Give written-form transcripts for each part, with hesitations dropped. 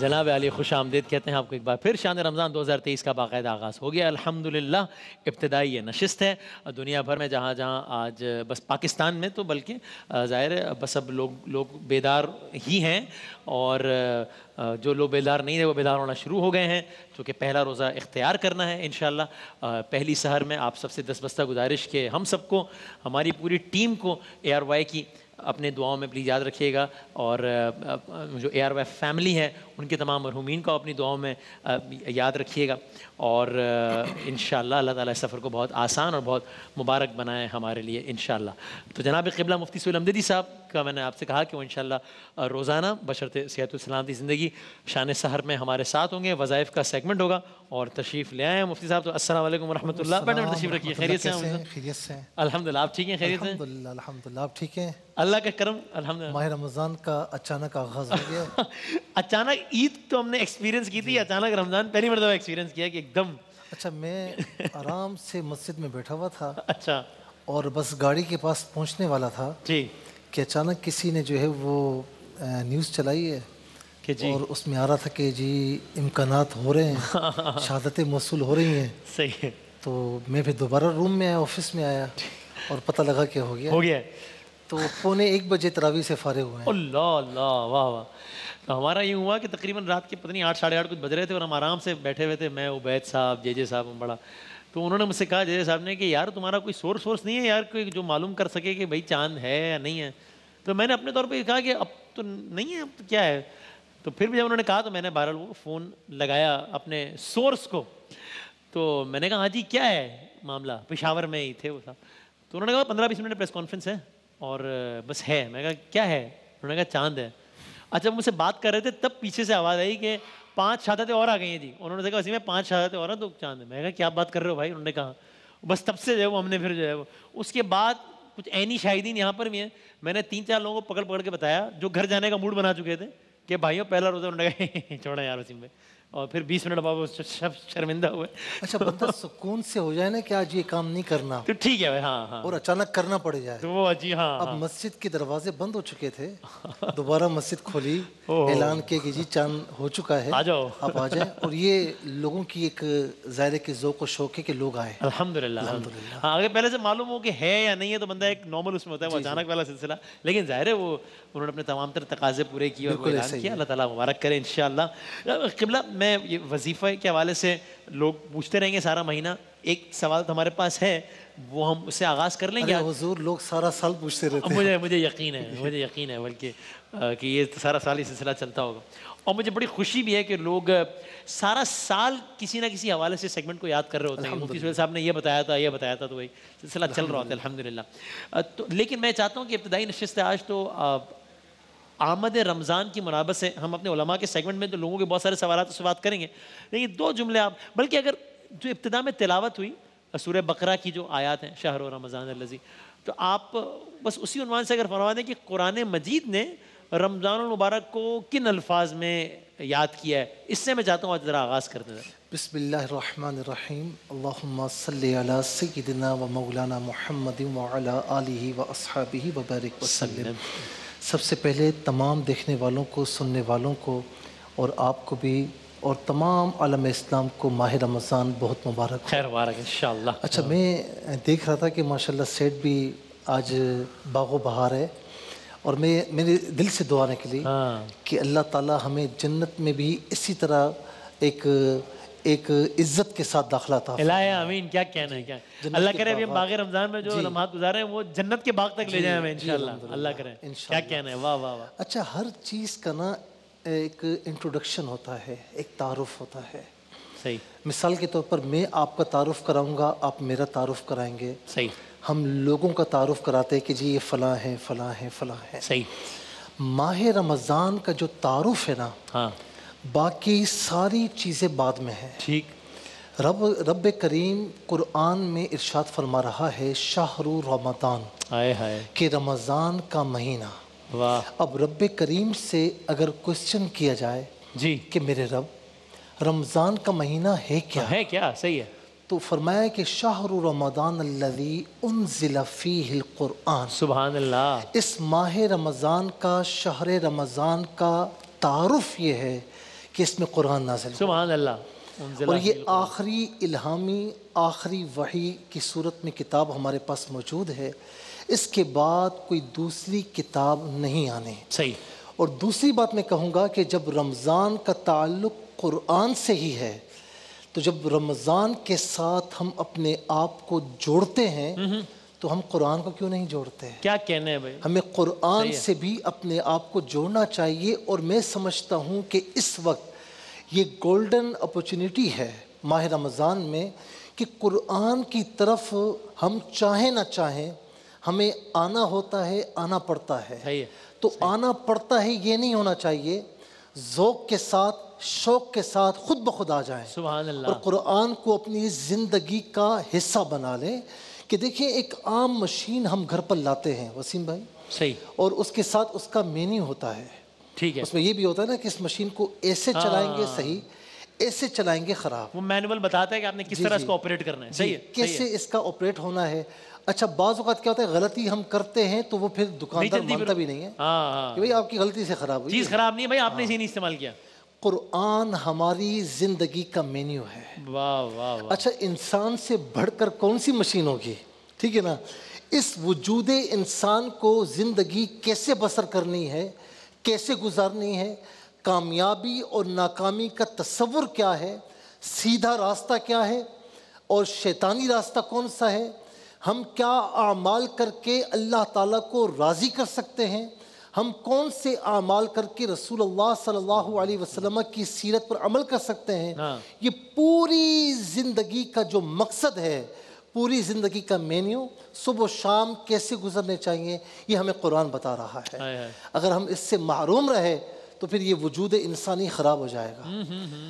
جناب علی خوش آمدید کہتے ہیں آپ کو ایک بار پھر شان رمضان 2023 کا باقاعدہ آغاز ہو گیا الحمدللہ. ابتدائی یہ نشست ہے دنیا بھر میں جہاں جہاں آج بس پاکستان میں تو بلکہ ظاہر ہے بس اب لوگ بیدار ہی ہیں اور جو لوگ بیدار نہیں تھے وہ بیدار ہونا شروع ہو گئے ہیں چونکہ پہلا روزہ اختیار کرنا ہے انشاءاللہ. پہلی سحر میں آپ سب سے دستبستہ گزارش کہ ہم سب کو ہماری پوری ٹیم کو ARY کی اپنے دعاؤں میں پلیز یاد رکھیے گا اور جو ARY فیملی ہے ان کے تمام مرحومین کو اپنی دعاؤں میں یاد رکھیے گا اور انشاءاللہ اللہ تعالیٰ اس سفر کو بہت آسان اور بہت مبارک بنائے ہمارے لیے انشاءاللہ. تو جناب قبلہ مفتی سہیل احمدی صاحب کا میں نے آپ سے کہا کہ وہ انشاءاللہ روزانہ بشرط صحت و سلامتی زندگی شان سحر میں ہمارے ساتھ ہوں گے. وظائف کا سیگمنٹ ہوگا اور تشریف لے آئے ہیں مفتی صاحب. تو السلام علیکم ورحمۃ اللہ. بیٹھے تشریف رکھیے. خیریت سے ہیں؟ خیریت سے الحمدللہ. آپ ٹھیک ہیں؟ خیریت سے؟ الحمدللہ الحمدللہ. آپ ٹھیک ہیں؟ اللہ کا کرم الحمدللہ. ماہ رمضان کا اچانک آغاز ہو گیا. اچانک عید تو ہم نے ایکسپیرینس کی تھی, اچانک رمضان پہلی مرتبہ ایکسپیرینس کیا کہ ایک دم. اچھا, میں آرام سے مسجد میں بیٹھا ہوا تھا اچھا, اور بس گاڑی کے پاس پہنچنے والا تھا جی, کہ اچانک کسی نے جو ہے وہ نیوز چلائی ہے کہ جی اور اس میں آ رہا تھا کہ جی امکانات ہو رہے ہیں, شہادتیں موصول ہو رہی ہیں. صحیح ہے. تو میں پھر دوبارہ روم میں آیا, آفس میں آیا اور پتہ لگا کہ ہو گیا. ہو گیا. تو 1:15 تراویح سے فارغ ہوئے ہیں. اللہ اللہ, واہ واہ. تو ہمارا یہ ہوا کہ تقریباً رات کے پتہ نہیں 8 ساڑھے 8 کچھ بج رہے تھے اور ہم آرام سے بیٹھے ہوئے تھے, میں عبید صاحب جے صاحب بڑا. تو انہوں نے مجھ سے کہا جے صاحب نے کہ یار تمہارا کوئی سورس نہیں ہے یار کوئی جو معلوم کر سکے کہ بھائی چاند ہے یا نہیں ہے. تو میں نے اپنے طور پہ کہا کہ اب تو نہیں ہے, اب تو کیا ہے. تو پھر بھی جب انہوں نے کہا تو میں نے بہرحال وہ فون لگایا اپنے سورس کو. تو میں نے کہا ہاں جی کیا ہے معاملہ, پشاور میں ہی تھے وہ صاحب. تو انہوں نے کہا 15-20 منٹ پریس کانفرنس ہے اور بس ہے. میں نے کہا کیا ہے؟ انہوں نے کہا چاند ہے. اچھا, مجھ سے بات کر رہے تھے تب پیچھے سے آواز آئی کہ 5 شہادتیں اور آ گئی ہیں جی. انہوں نے کہا اسی میں 5 شہادتیں اور ہیں تو چاند ہے. میں نے کہا کیا بات کر رہے ہو بھائی؟ انہوں نے کہا بس تب سے جو ہے وہ ہم نے پھر جو ہے وہ اس کے بعد کچھ عینی شاہدین یہاں پر بھی ہیں. میں نے 3-4 لوگوں کو پکڑ کے بتایا جو گھر جانے کا موڈ بنا چکے تھے کہ بھائیوں پہلا روزہ. انہوں نے کہا چھوڑا یار اسی میں, اور پھر 20 منٹ بعد وہ شرمندہ ہوئے. اچھا, بندہ سکون سے ہو جائے نا کہ آج یہ کام نہیں کرنا تو ٹھیک ہے. ہاں ہاں, اور اچانک کرنا پڑ جائے تو وہ جی ہاں. اب مسجد کے دروازے بند ہو چکے تھے, دوبارہ مسجد کھولی, اعلان کیا کہ جی چاند ہو چکا ہے, آ جاؤ آپ آ جائیں. اور یہ لوگوں کی ایک ظاہر کے ذوق و شوق ہے کہ لوگ آئے. الحمدللہ الحمدللہ. ہاں, اگر پہلے سے معلوم ہو کہ ہے یا نہیں ہے تو بندہ ایک نارمل اس میں ہوتا ہے, وہ اچانک والا سلسلہ. لیکن ظاہر ہے وہ انہوں نے اپنے تمام تر تقاضے پورے کیے اور اعلان کیا. اللہ تعالیٰ مبارک کرے انشاءاللہ. قبلہ میں یہ وظیفہ کے حوالے سے لوگ پوچھتے رہیں گے سارا مہینہ. ایک سوال تو ہمارے پاس ہے, وہ ہم اس سے آغاز کر لیں گے. حضور لوگ سارا سال پوچھتے رہتے ہیں. مجھے یقین ہے بلکہ کہ یہ سارا سال یہ سلسلہ چلتا ہوگا. اور مجھے بڑی خوشی بھی ہے کہ لوگ سارا سال کسی نہ کسی حوالے سے سیگمنٹ کو یاد کر رہے ہوتے ہیں. مفتی سہیل صاحب نے یہ بتایا تھا تو وہی سلسلہ چل رہا ہوتا ہے الحمدللہ. تو لیکن میں چاہتا ہوں کہ ابتدائی نشست آج تو آمد رمضان کی مناسبت سے ہم اپنے علماء کے سیگمنٹ میں تو لوگوں کے بہت سارے سوالات سے بات کریں گے, لیکن 2 جملے آپ, بلکہ اگر جو ابتدا میں تلاوت ہوئی سورہ بقرہ کی جو آیات ہیں شہر رمضان الذی, تو آپ بس اسی عنوان سے اگر فرما دیں کہ قرآن مجید نے رمضان المبارک کو کن الفاظ میں یاد کیا ہے, اس سے میں چاہتا ہوں آج ذرا آغاز کر دیں. بسم اللہ الرحمن الرحیم. اللہم صلی علی سیدنا و مولانا محمد وعلی آلہ و اصحابہ وبارک وسلم. سب سے پہلے تمام دیکھنے والوں کو, سننے والوں کو اور آپ کو بھی اور تمام عالم اسلام کو ماہ رمضان بہت مبارک. خیر مبارک انشاءاللہ. اچھا, میں دیکھ رہا تھا کہ ماشاءاللہ سیٹ بھی آج باغ و بہار ہے, اور میں میرے دل سے دعا نکلی کہ اللہ تعالیٰ ہمیں جنت میں بھی اسی طرح ایک عزت کے ساتھ داخلہ عطا فرمائے. الہی آمین. کیا کہنا ہے, کیا اللہ کرے ابھی ہم باغ رمضان میں جو لمحات گزارے ہیں وہ جنت کے باغ تک لے جائیں ہمیں انشاءاللہ. اللہ کرے. کیا کہنا ہے, واہ واہ واہ. اچھا, ہر چیز کا نا ایک انٹروڈکشن ہوتا ہے, ایک تعارف ہوتا ہے. صحیح. مثال کے طور پر میں آپ کا تعارف کراؤں گا, آپ میرا تعارف کرائیں گے. صحیح. ہم لوگوں کا تعارف کراتے ہیں کہ جی یہ فلاں ہے فلاں ہے فلاں ہے. صحیح. ماہ رمضان کا جو تعارف ہے نا, ہاں, باقی ساری چیزیں بعد میں ہیں. ٹھیک. رب کریم قرآن میں ارشاد فرما رہا ہے شہر رمضان, کہ رمضان کا مہینہ. واہ. اب رب کریم سے اگر کوسچن کیا جائے جی کہ میرے رب رمضان کا مہینہ ہے کیا, ہے کیا, صحیح ہے, تو فرمایا کہ شہر رمضان الذی انزل فیہ القرآن. سبحان اللہ. اس ماہ رمضان کا, شہر رمضان کا تعارف یہ ہے کہ اس میں قرآن نازل ہوا، سبحان اللہ، اور یہ آخری الہامی آخری وحی کی صورت میں کتاب ہمارے پاس موجود ہے، اس کے بعد کوئی دوسری کتاب نہیں آنے۔ صحیح۔ اور دوسری بات میں کہوں گا کہ جب رمضان کا تعلق قرآن سے ہی ہے تو جب رمضان کے ساتھ ہم اپنے آپ کو جوڑتے ہیں تو ہم قرآن کو کیوں نہیں جوڑتے؟ کیا کہنے ہیں بھائی، ہمیں قرآن سے بھی اپنے آپ کو جوڑنا چاہیے، اور میں سمجھتا ہوں کہ اس وقت یہ گولڈن اپورچونٹی ہے ماہ رمضان میں کہ قرآن کی طرف ہم چاہیں نہ چاہیں ہمیں آنا ہوتا ہے، آنا پڑتا ہے۔ صحیح ہے، تو آنا پڑتا ہے یہ نہیں ہونا چاہیے، ذوق کے ساتھ شوق کے ساتھ خود بخود آ جائیں سبحان اللہ، اور قرآن کو اپنی زندگی کا حصہ بنا لیں۔ کہ دیکھیں ایک عام مشین ہم گھر پر لاتے ہیں وسیم بھائی، صحیح، اور اس کے ساتھ اس کا مینیو ہوتا ہے، ٹھیک ہے، اس میں یہ بھی ہوتا ہے نا کہ اس مشین کو ایسے چلائیں گے صحیح، ایسے چلائیں گے خراب، وہ مینول بتاتا ہے کہ آپ نے کس طرح اس کو آپریٹ کرنا ہے۔ صحیح ہے، کیسے اس کا آپریٹ ہونا ہے۔ اچھا بعض اوقات کیا ہوتا ہے غلطی ہم کرتے ہیں تو وہ پھر دکاندار مانتا بھی نہیں ہے کہ بھائی آپ کی غلطی سے خراب ہوئی، چیز خراب نہیں ہے بھائی، آپ نے اسی نہیں استعمال کیا۔ قرآن ہماری زندگی کا مینیو ہے۔ واہ واہ واہ، اچھا انسان سے بڑھ کر کون سی مشین ہوگی، ٹھیک ہے نا؟ اس وجود انسان کو زندگی کیسے بسر کرنی ہے، کیسے گزارنی ہے، کامیابی اور ناکامی کا تصور کیا ہے، سیدھا راستہ کیا ہے اور شیطانی راستہ کون سا ہے، ہم کیا اعمال کر کے اللہ تعالیٰ کو راضی کر سکتے ہیں، ہم کون سے اعمال کر کے رسول اللہ صلی اللہ علیہ وسلم کی سیرت پر عمل کر سکتے ہیں، یہ پوری زندگی کا جو مقصد ہے، پوری زندگی کا مینیو، صبح و شام کیسے گزرنے چاہیے، یہ ہمیں قرآن بتا رہا ہے۔ اگر ہم اس سے محروم رہے تو پھر یہ وجود انسانی خراب ہو جائے گا۔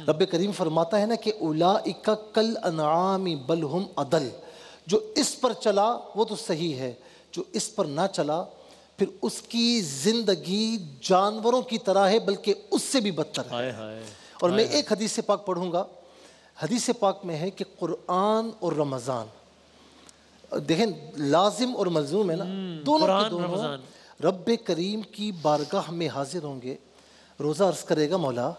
رب کریم فرماتا ہے نا کہ اولئک کالانعام بل ہم اضل، جو اس پر چلا وہ تو صحیح ہے، جو اس پر نہ چلا پھر اس کی زندگی جانوروں کی طرح ہے بلکہ اس سے بھی بدتر ہے۔ اور میں ایک حدیث پاک پڑھوں گا، حدیث پاک میں ہے کہ قرآن اور رمضان، دیکھیں لازم اور ملزوم ہے نا، دونوں کے دونوں رب کریم کی بارگاہ میں حاضر ہوں گے، روزہ عرض کرے گا مولا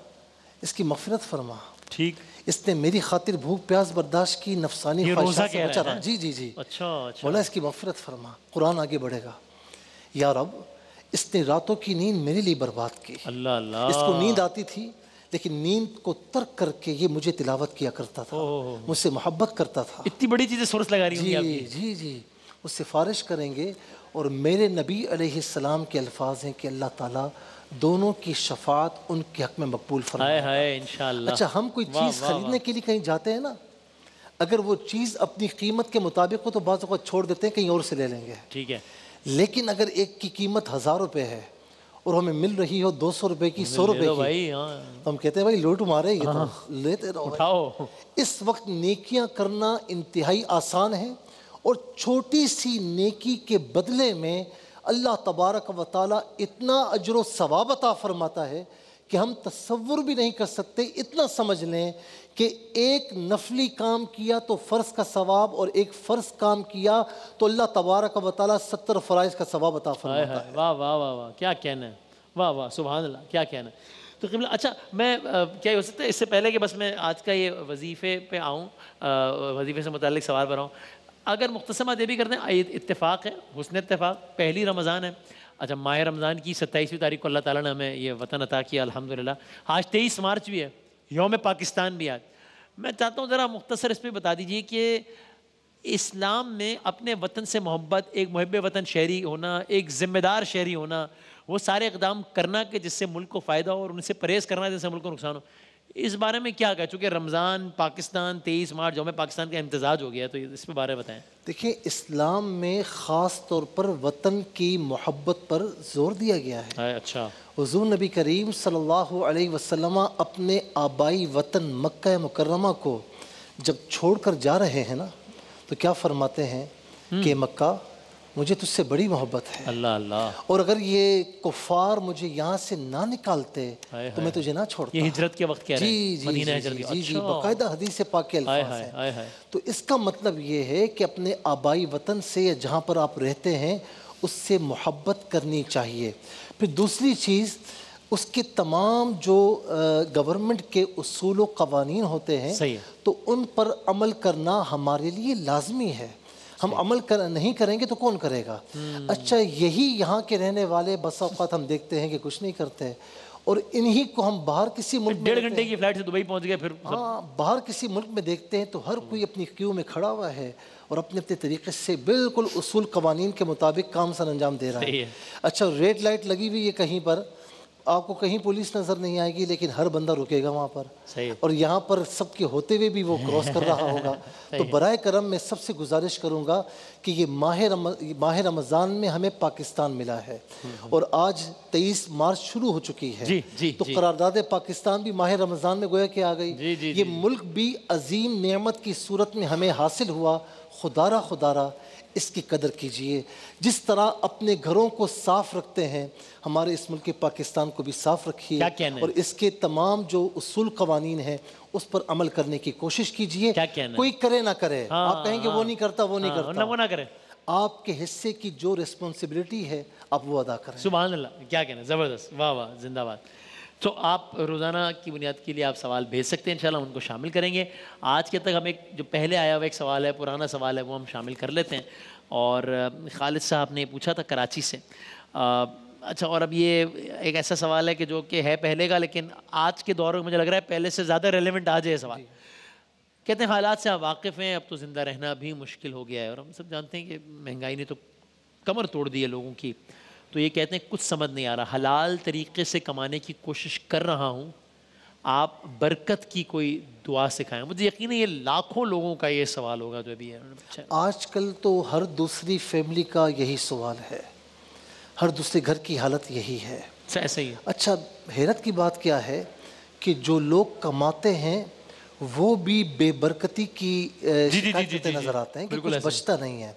اس کی مغفرت فرما، ٹھیک، اس نے میری خاطر بھوک پیاس برداشت کی، نفسانی خواہشات سے بچا رہا، جی جی جی، اچھا مولا اس کی مغفرت فرما۔ قرآن آگے بڑھے گا، یا رب اس نے راتوں کی نیند میرے لیے برباد کی، اللہ اللہ، اس کو نیند آتی تھی لیکن نیند کو ترک کر کے یہ مجھے تلاوت کیا کرتا تھا، مجھ سے محبت کرتا تھا، اتنی بڑی چیزیں سورس لگا رہی ہوں جی جی جی، اس سے سفارش کریں گے۔ اور میرے نبی علیہ السلام کے الفاظ ہیں کہ اللہ تعالیٰ دونوں کی شفاعت ان کے حق میں مقبول فرمائے گا۔ انشاءاللہ۔ اچھا ہم کوئی چیز خریدنے کے لیے کہیں جاتے ہیں نا، اگر وہ چیز اپنی قیمت کے مطابق ہو تو بعض اوقات چھوڑ دیتے ہیں، کہیں اور سے لے لیں گے، ٹھیک ہے، لیکن اگر ایک کی قیمت 1000 روپے ہے اور ہمیں مل رہی ہو 200 روپے کی، 100 روپے کی، تو ہم کہتے ہیں بھائی لوٹ مارے، یہ تو لیتے رہو۔ اس وقت نیکیاں کرنا انتہائی آسان ہے، اور چھوٹی سی نیکی کے بدلے میں اللہ تبارک و تعالیٰ اتنا اجر و ثواب عطا فرماتا ہے کہ ہم تصور بھی نہیں کر سکتے۔ اتنا سمجھ لیں کہ ایک نفلی کام کیا تو فرض کا ثواب، اور ایک فرض کام کیا تو اللہ تبارک و تعالیٰ 70 فرائض کا ثواب عطا فرماتا ہے۔ واہ واہ واہ واہ، کیا کہنا ہے، واہ واہ سبحان اللہ، کیا کہنا ہے۔ تو قبلہ اچھا میں کیا ہو سکتا ہے اس سے پہلے کہ بس میں آج کا یہ وظیفے پہ آؤں، وظیفے سے متعلق سوال پر آؤں، اگر مختصر یہ بھی کرتے ہیں، اتفاق ہے، حسن اتفاق، پہلی رمضان ہے، اچھا ماہ رمضان کی 27ویں تاریخ کو اللہ تعالیٰ نے ہمیں یہ وطن عطا کیا الحمدللہ، آج 23 مارچ بھی ہے، یوم پاکستان بھی آج۔ میں چاہتا ہوں ذرا مختصر اس پہ بتا دیجئے کہ اسلام میں اپنے وطن سے محبت، ایک محب وطن شہری ہونا، ایک ذمہ دار شہری ہونا، وہ سارے اقدام کرنا کہ جس سے ملک کو فائدہ ہو اور ان سے پرہیز کرنا جس سے ملک کو نقصان ہو، اس بارے میں کیا کہا؟ چونکہ رمضان پاکستان 23 مارچ یوم پاکستان کا امتزاج ہو گیا، تو اس پہ بارے بتائیں۔ دیکھیں اسلام میں خاص طور پر وطن کی محبت پر زور دیا گیا ہے۔ اچھا، حضور نبی کریم صلی اللہ علیہ وسلم اپنے آبائی وطن مکہ مکرمہ کو جب چھوڑ کر جا رہے ہیں نا تو کیا فرماتے ہیں کہ مکہ مجھے تجھ سے بڑی محبت ہے، اللہ اللہ، اور اگر یہ کفار مجھے یہاں سے نہ نکالتے تو میں تجھے نہ چھوڑتا۔ یہ ہجرت کے وقت کہہ رہے ہیں، جی مدینہ جی ہجرت جی جی، باقاعدہ حدیث پاک کے الفاظ ہیں۔ تو اس کا مطلب یہ ہے کہ اپنے آبائی وطن سے یا جہاں پر آپ رہتے ہیں اس سے محبت کرنی چاہیے۔ پھر دوسری چیز، اس کے تمام جو گورنمنٹ کے اصول و قوانین ہوتے ہیں صحیح ہے، تو ان پر عمل کرنا ہمارے لیے لازمی ہے. ہم عمل نہیں کریں گے تو کون کرے گا؟ اچھا یہی یہاں کے رہنے والے بس اوقات ہم دیکھتے ہیں کہ کچھ نہیں کرتے اور انہی کو ہم باہر کسی ملک میں 1.5 گھنٹے کی فلائٹ سے دبئی پہنچ گئے پھر ہاں باہر کسی ملک میں دیکھتے ہیں تو ہر کوئی اپنی کیو میں کھڑا ہوا ہے اور اپنے اپنے طریقے سے بالکل اصول قوانین کے مطابق کام سر انجام دے رہا صحیح ہے. ہے. اچھا ریڈ لائٹ لگی ہوئی ہے کہیں پر، آپ کو کہیں پولیس نظر نہیں آئے گی لیکن ہر بندہ رکے گا وہاں پر، صحیح ہے. اور یہاں پر سب کے ہوتے ہوئے بھی وہ کراس کر رہا ہوگا. تو برائے کرم میں سب سے گزارش کروں گا کہ یہ ماہ رمضان میں ہمیں پاکستان ملا ہے اور آج 23 مارچ شروع ہو چکی ہے. تو قرارداد پاکستان بھی ماہ رمضان میں گویا کہ آ گئی. یہ ملک بھی عظیم نعمت کی صورت میں ہمیں حاصل ہوا. خدارہ اس کی قدر کیجئے. جس طرح اپنے گھروں کو صاف رکھتے ہیں ہمارے اس ملک پاکستان کو بھی صاف رکھیے اور اس کے تمام جو اصول قوانین ہیں اس پر عمل کرنے کی کوشش کیجئے. کوئی کرے نہ کرے، آپ کہیں گے وہ نہیں کرتا وہ نہیں کرتا، وہ نہ کرے. آپ کے حصے کی جو ریسپانسبلٹی ہے آپ وہ ادا کریں. سبحان اللہ، کیا کہنا، زبردست، واہ واہ، زندہ باد. تو آپ روزانہ کی بنیاد کے لیے آپ سوال بھیج سکتے ہیں، انشاءاللہ ان کو شامل کریں گے. آج کے تک ہم ایک جو پہلے آیا ہوا ایک سوال ہے، پرانا سوال ہے، وہ ہم شامل کر لیتے ہیں. اور خالد صاحب نے پوچھا تھا کراچی سے. اچھا، اور اب یہ ایک ایسا سوال ہے کہ جو کہ ہے پہلے کا لیکن آج کے دور میں مجھے لگ رہا ہے پہلے سے زیادہ ریلیونٹ آج ہے سوال. کہتے ہیں حالات سے آپ واقف ہیں، اب تو زندہ رہنا بھی مشکل ہو گیا ہے اور ہم سب جانتے ہیں کہ مہنگائی نے تو کمر توڑ دی ہے لوگوں کی. تو یہ کہتے ہیں کچھ سمجھ نہیں آ رہا، حلال طریقے سے کمانے کی کوشش کر رہا ہوں، آپ برکت کی کوئی دعا سکھائیں. مجھے یقین ہے یہ لاکھوں لوگوں کا یہ سوال ہوگا جو ابھی ہے. آج کل تو ہر دوسری فیملی کا یہی سوال ہے، ہر دوسرے گھر کی حالت یہی ہے. ایسا ہی ہے. اچھا حیرت کی بات کیا ہے کہ جو لوگ کماتے ہیں وہ بھی بے برکتی کی شکایت کرتے نظر آتے ہیں کہ کچھ بچتا نہیں ہے.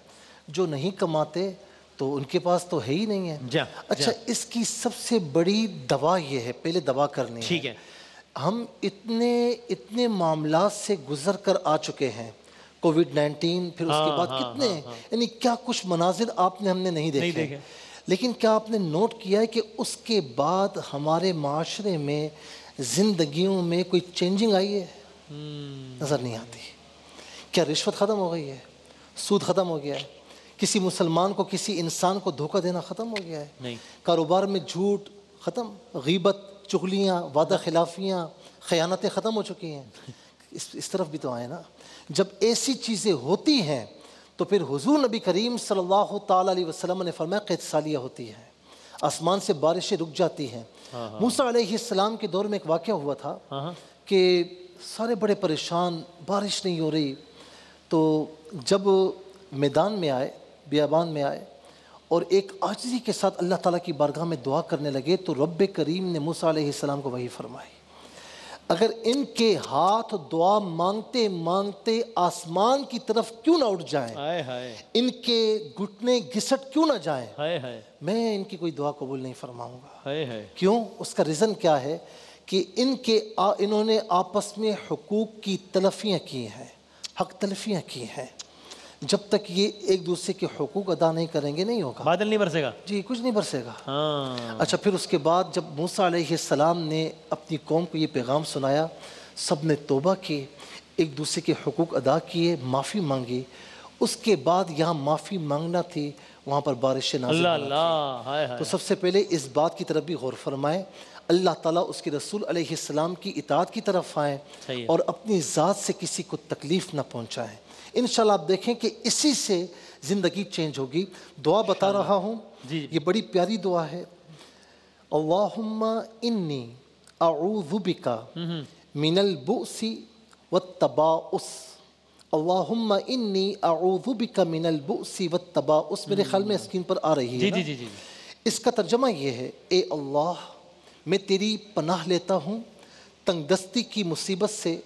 جو نہیں کماتے تو ان کے پاس تو ہے ہی نہیں ہے. اچھا اس کی سب سے بڑی دوا یہ ہے، پہلے دوا کرنی ہے. ٹھیک ہے. ہم اتنے معاملات سے گزر کر آ چکے ہیں، کووڈ-19 پھر اس کے بعد کتنے یعنی کیا کچھ مناظر آپ نے ہم نے نہیں دیکھے. لیکن کیا آپ نے نوٹ کیا ہے کہ اس کے بعد ہمارے معاشرے میں زندگیوں میں کوئی چینجنگ آئی ہے؟ نظر نہیں آتی. کیا رشوت ختم ہو گئی ہے؟ سود ختم ہو گیا ہے؟ کسی مسلمان کو کسی انسان کو دھوکہ دینا ختم ہو گیا ہے؟ نہیں. کاروبار میں جھوٹ ختم، غیبت، چغلیاں، وعدہ خلافیاں، خیانتیں ختم ہو چکی ہیں. اس طرف بھی تو آئے نا. جب ایسی چیزیں ہوتی ہیں تو پھر حضور نبی کریم صلی اللہ تعالیٰ علیہ وسلم نے فرمایا قحط سالیہ ہوتی ہے، آسمان سے بارشیں رک جاتی ہیں. موسیٰ علیہ السلام کے دور میں ایک واقعہ ہوا تھا کہ سارے بڑے پریشان، بارش نہیں ہو رہی. تو جب میدان میں آئے، بیابان میں آئے اور ایک عاجزی کے ساتھ اللہ تعالیٰ کی بارگاہ میں دعا کرنے لگے تو رب کریم نے موسیٰ علیہ السلام کو وحی فرمائی، اگر ان کے ہاتھ دعا مانگتے مانگتے آسمان کی طرف کیوں نہ اٹھ جائیں، ان کے گھٹنے گھسٹ کیوں نہ جائیں، میں ان کی کوئی دعا قبول نہیں فرماؤں گا. کیوں؟ اس کا ریزن کیا ہے کہ انہوں نے آپس میں حقوق کی تلفیاں کی ہیں، حق تلفیاں کی ہیں. جب تک یہ ایک دوسرے کے حقوق ادا نہیں کریں گے نہیں ہوگا، بادل نہیں برسے گا. جی کچھ نہیں برسے گا. اچھا پھر اس کے بعد جب موسیٰ علیہ السلام نے اپنی قوم کو یہ پیغام سنایا، سب نے توبہ کی، ایک دوسرے کے حقوق ادا کیے، معافی مانگی. اس کے بعد یہاں معافی مانگنا تھی، وہاں پر بارشیں نازل ہونا تھی. تو سب سے پہلے اس بات کی طرف بھی غور فرمائیں، اللہ تعالیٰ اس کے رسول علیہ السلام کی اطاعت کی طرف آئیں اور اپنی ذات سے کسی کو تکلیف نہ پہنچائیں. انشاءاللہ آپ دیکھیں کہ اسی سے زندگی چینج ہوگی. دعا بتا رہا ہوں، یہ بڑی پیاری دعا ہے. اللہم انی اعوذ بک من البؤس والتباؤس. اللہم انی اعوذ بک من البؤس والتباؤس. میرے خیال میں اسکرین پر آ رہی ہے نا. اس کا ترجمہ یہ ہے، اے اللہ میں تیری پناہ لیتا ہوں تنگ دستی کی مصیبت سے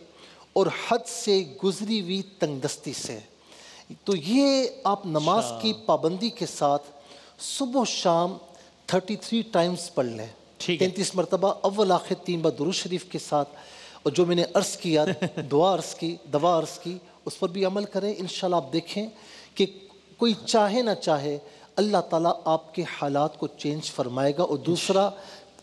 اور حد سے گزری ہوئی تنگ دستی سے. تو یہ آپ نماز کی پابندی کے ساتھ صبح و شام 33 ٹائمز پڑھ لیں، 33 مرتبہ اول آخر 3 بار درود شریف کے ساتھ. اور جو میں نے عرض کیا، دعا عرض کی، اس پر بھی عمل کریں. انشاءاللہ آپ دیکھیں کہ کوئی چاہے نہ چاہے اللہ تعالیٰ آپ کے حالات کو چینج فرمائے گا. اور دوسرا